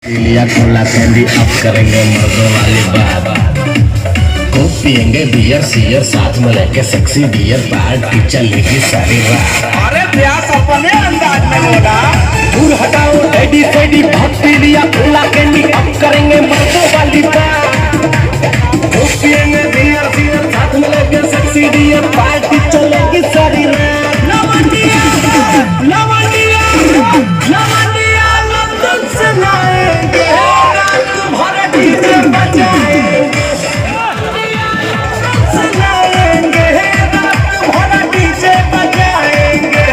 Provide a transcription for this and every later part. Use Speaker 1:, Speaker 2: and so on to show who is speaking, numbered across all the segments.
Speaker 1: लिया Cola candy अब करेंगे मर्दों वाली बात। खूब पियेंगे बियर सियर साथ में लेके सेक्सी डियर पार्टी चलेगी सारी रात।
Speaker 2: अरे प्यास अपने अंदाज में बोला।
Speaker 1: दूर हटाओ डैडी फैडी बहुत पी लिया कोला कैंडी अब करेंगे मर्दों वाली बात। खूब पियेंगे बियर सियर साथ में लेके सेक्सी डियर पार्टी चलेगी सारी रात।
Speaker 2: लवंडिया लवंडिया लवंडिया लंदन से लाएंगे रात भर डीजे बजाएंगे। लंदन से लाएंगे रात भर डीजे बजाएंगे।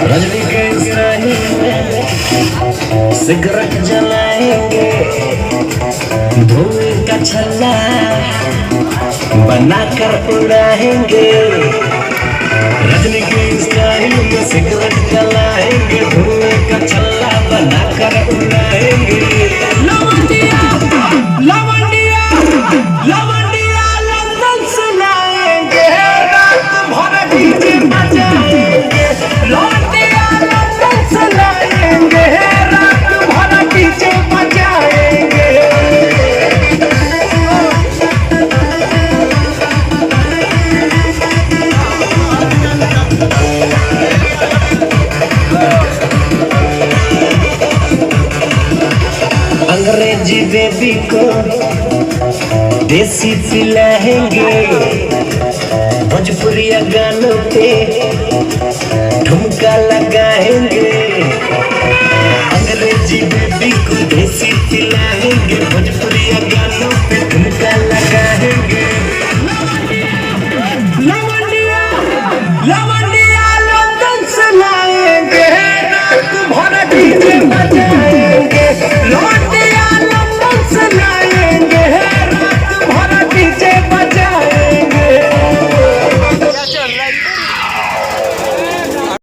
Speaker 1: रजनी के स्टाइल में सिगरेट जलाएंगे, धुएं का छल्ला बनाकर उड़ाएंगे। रजनी के स्टाइल में सिगरेट जलाएंगे, धुएं का छल्ला बनाकर उड़ाएंगे।
Speaker 2: लवंडिया लवंडिया लवंडिया लंदन से लाएंगे रात भर डीजे बजाएंगे। लवंडिया लंदन से लाएंगे रात भर डीजे बजाएंगे।
Speaker 1: अंग्रेजी बेबी को देसी पिलाएंगे, भोजपुरिया गानों पे